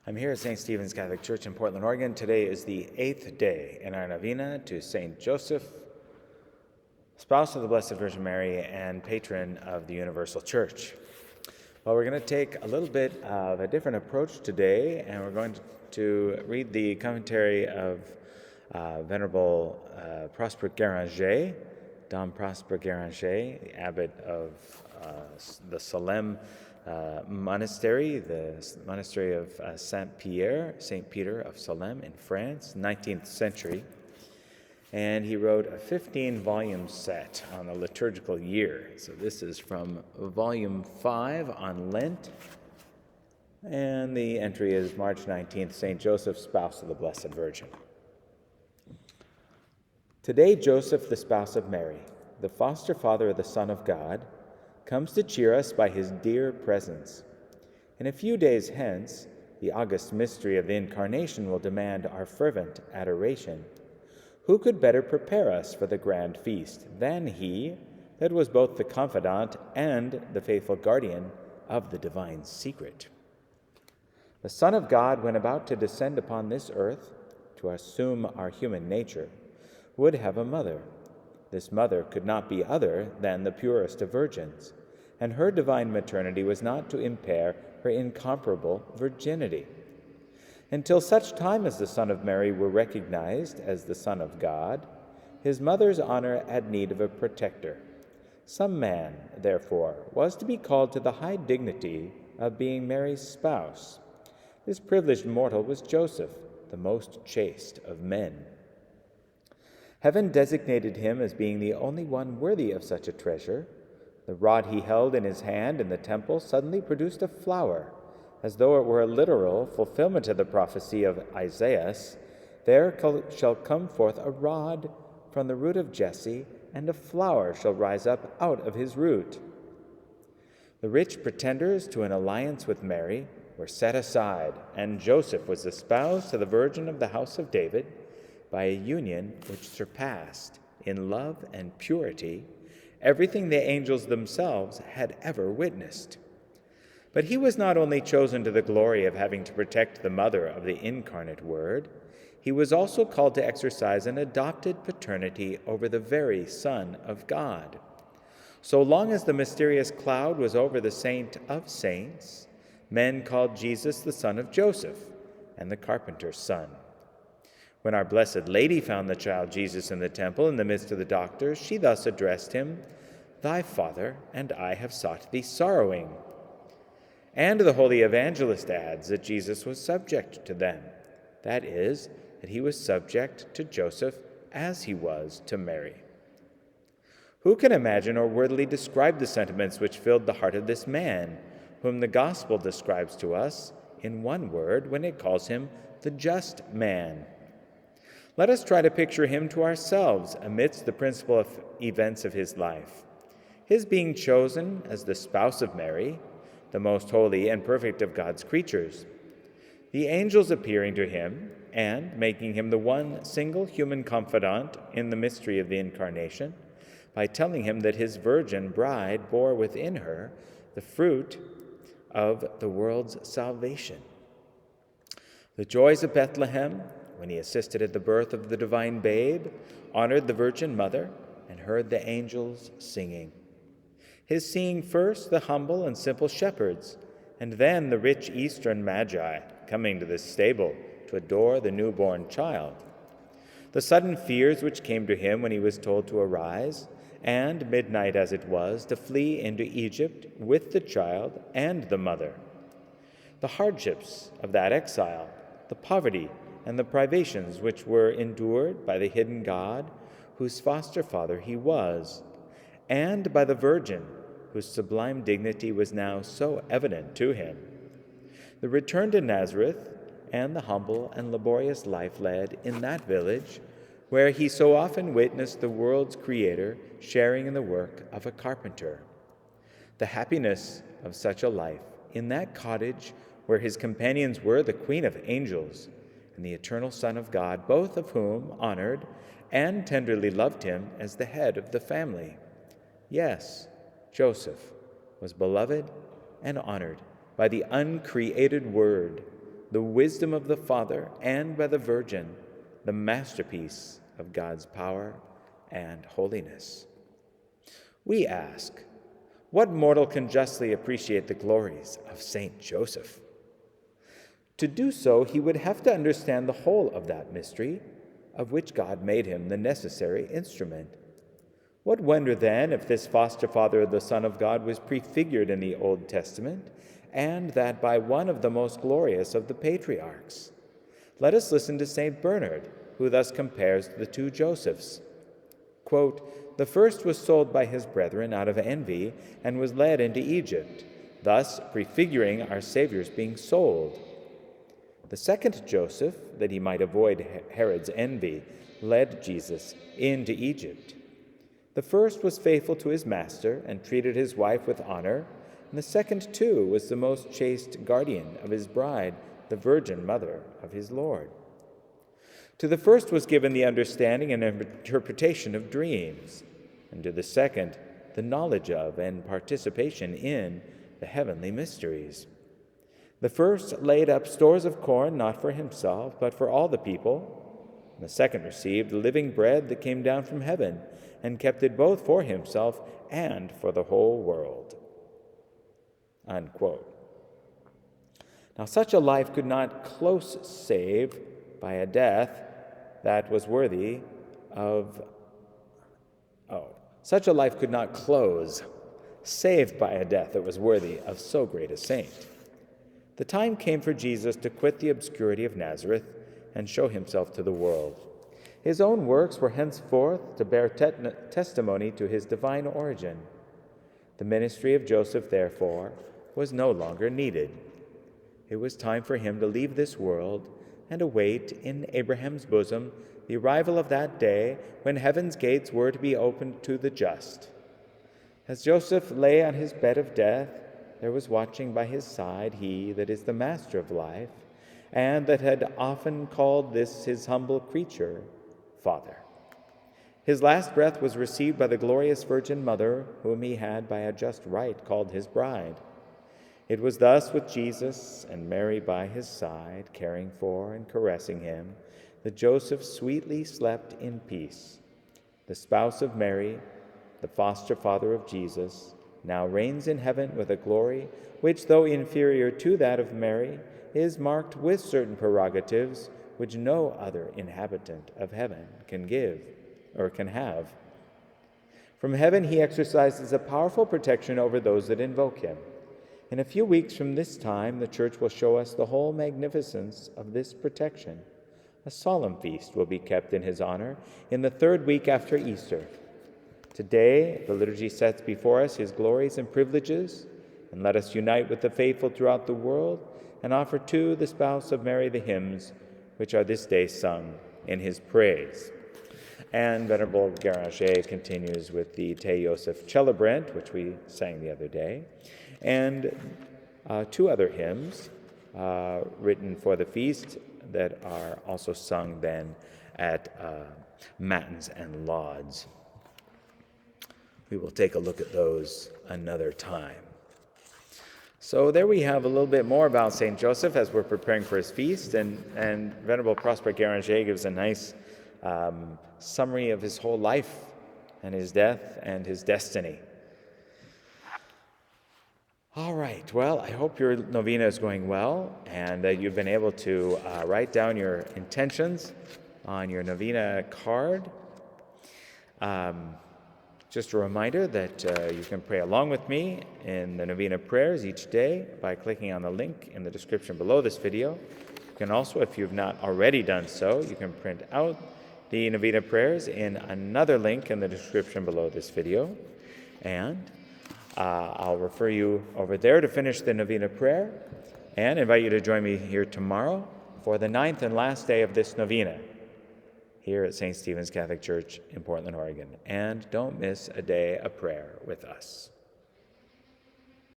I'm here at St. Stephen's Catholic Church in Portland, Oregon. Today is the 8th day in our Novena to St. Joseph, spouse of the Blessed Virgin Mary and patron of the Universal Church. Well, we're going to take a little bit of a different approach today, and we're going to read the commentary of Venerable Prosper Gueranger, Dom Prosper Gueranger, the abbot of the Salem monastery, the monastery of Saint Peter of Salem in France, 19th century. And he wrote a 15-volume set on the Liturgical Year. So this is from volume 5 on Lent. And the entry is March 19th, St. Joseph, spouse of the Blessed Virgin. Today, Joseph, the spouse of Mary, the foster father of the Son of God, comes to cheer us by his dear presence. In a few days hence, the august mystery of the Incarnation will demand our fervent adoration. Who could better prepare us for the grand feast than he that was both the confidant and the faithful guardian of the divine secret? The Son of God, when about to descend upon this earth, to assume our human nature, would have a mother. This mother could not be other than the purest of virgins, and her divine maternity was not to impair her incomparable virginity. Until such time as the Son of Mary were recognized as the Son of God, his mother's honor had need of a protector. Some man, therefore, was to be called to the high dignity of being Mary's spouse. This privileged mortal was Joseph, the most chaste of men. Heaven designated him as being the only one worthy of such a treasure. The rod he held in his hand in the temple suddenly produced a flower, as though it were a literal fulfillment of the prophecy of Isaiah. There shall come forth a rod from the root of Jesse, and a flower shall rise up out of his root. The rich pretenders to an alliance with Mary were set aside, and Joseph was espoused to the Virgin of the house of David by a union which surpassed, in love and purity, everything the angels themselves had ever witnessed. But he was not only chosen to the glory of having to protect the mother of the incarnate Word, he was also called to exercise an adopted paternity over the very Son of God. So long as the mysterious cloud was over the saint of saints, men called Jesus the son of Joseph and the carpenter's son. When our Blessed Lady found the child Jesus in the temple in the midst of the doctors, she thus addressed him, "Thy father and I have sought thee sorrowing." And the Holy Evangelist adds that Jesus was subject to them. That is, that he was subject to Joseph as he was to Mary. Who can imagine or worthily describe the sentiments which filled the heart of this man, whom the Gospel describes to us in one word when it calls him the just man? Let us try to picture him to ourselves amidst the principal events of his life. His being chosen as the spouse of Mary, the most holy and perfect of God's creatures. The angels appearing to him and making him the one single human confidant in the mystery of the Incarnation by telling him that his virgin bride bore within her the fruit of the world's salvation. The joys of Bethlehem, when he assisted at the birth of the divine babe, honored the Virgin Mother, and heard the angels singing. His seeing first the humble and simple shepherds, and then the rich Eastern magi coming to the stable to adore the newborn child. The sudden fears which came to him when he was told to arise, and, midnight as it was, to flee into Egypt with the child and the mother. The hardships of that exile, the poverty and the privations which were endured by the hidden God, whose foster father he was, and by the Virgin, whose sublime dignity was now so evident to him. The return to Nazareth, and the humble and laborious life led in that village, where he so often witnessed the world's Creator sharing in the work of a carpenter. The happiness of such a life in that cottage where his companions were the Queen of Angels and the eternal Son of God, both of whom honored and tenderly loved him as the head of the family. Yes, Joseph was beloved and honored by the uncreated Word, the wisdom of the Father, and by the Virgin, the masterpiece of God's power and holiness. We ask, what mortal can justly appreciate the glories of Saint Joseph? To do so, he would have to understand the whole of that mystery, of which God made him the necessary instrument. What wonder, then, if this foster father of the Son of God was prefigured in the Old Testament, and that by one of the most glorious of the patriarchs? Let us listen to St. Bernard, who thus compares the two Josephs. Quote, "The first was sold by his brethren out of envy and was led into Egypt, thus prefiguring our Savior's being sold. The second Joseph, that he might avoid Herod's envy, led Jesus into Egypt. The first was faithful to his master and treated his wife with honor, and the second, too, was the most chaste guardian of his bride, the Virgin Mother of his Lord. To the first was given the understanding and interpretation of dreams, and to the second, the knowledge of and participation in the heavenly mysteries. The first laid up stores of corn, not for himself, but for all the people. And the second received living bread that came down from heaven, and kept it both for himself and for the whole world." Unquote. Now, such a life could not close save by a death that was worthy of... Such a life could not close, saved by a death that was worthy of so great a saint. The time came for Jesus to quit the obscurity of Nazareth and show himself to the world. His own works were henceforth to bear testimony to his divine origin. The ministry of Joseph, therefore, was no longer needed. It was time for him to leave this world and await in Abraham's bosom the arrival of that day when heaven's gates were to be opened to the just. As Joseph lay on his bed of death, there was watching by his side he that is the master of life, and that had often called this his humble creature, Father. His last breath was received by the glorious Virgin Mother, whom he had by a just right called his bride. It was thus with Jesus and Mary by his side, caring for and caressing him, that Joseph sweetly slept in peace. The spouse of Mary, the foster father of Jesus, now reigns in heaven with a glory which, though inferior to that of Mary, is marked with certain prerogatives which no other inhabitant of heaven can give or can have. From heaven he exercises a powerful protection over those that invoke him. In a few weeks from this time, the Church will show us the whole magnificence of this protection. A solemn feast will be kept in his honor in the third week after Easter. Today, the liturgy sets before us his glories and privileges, and let us unite with the faithful throughout the world and offer to the spouse of Mary the hymns which are this day sung in his praise. And Venerable Gueranger continues with the Te Joseph Celebrant, which we sang the other day, and two other hymns written for the feast that are also sung then at Matins and Lauds. We will take a look at those another time. So there we have a little bit more about St. Joseph as we're preparing for his feast, and Venerable Prosper Gueranger gives a nice summary of his whole life and his death and his destiny. All right, well, I hope your novena is going well and that you've been able to write down your intentions on your novena card. Just a reminder that you can pray along with me in the novena prayers each day by clicking on the link in the description below this video. You can also, if you've not already done so, you can print out the novena prayers in another link in the description below this video. And I'll refer you over there to finish the novena prayer and invite you to join me here tomorrow for the 9th and last day of this novena here at St. Stephen's Catholic Church in Portland, Oregon. And don't miss a day of prayer with us.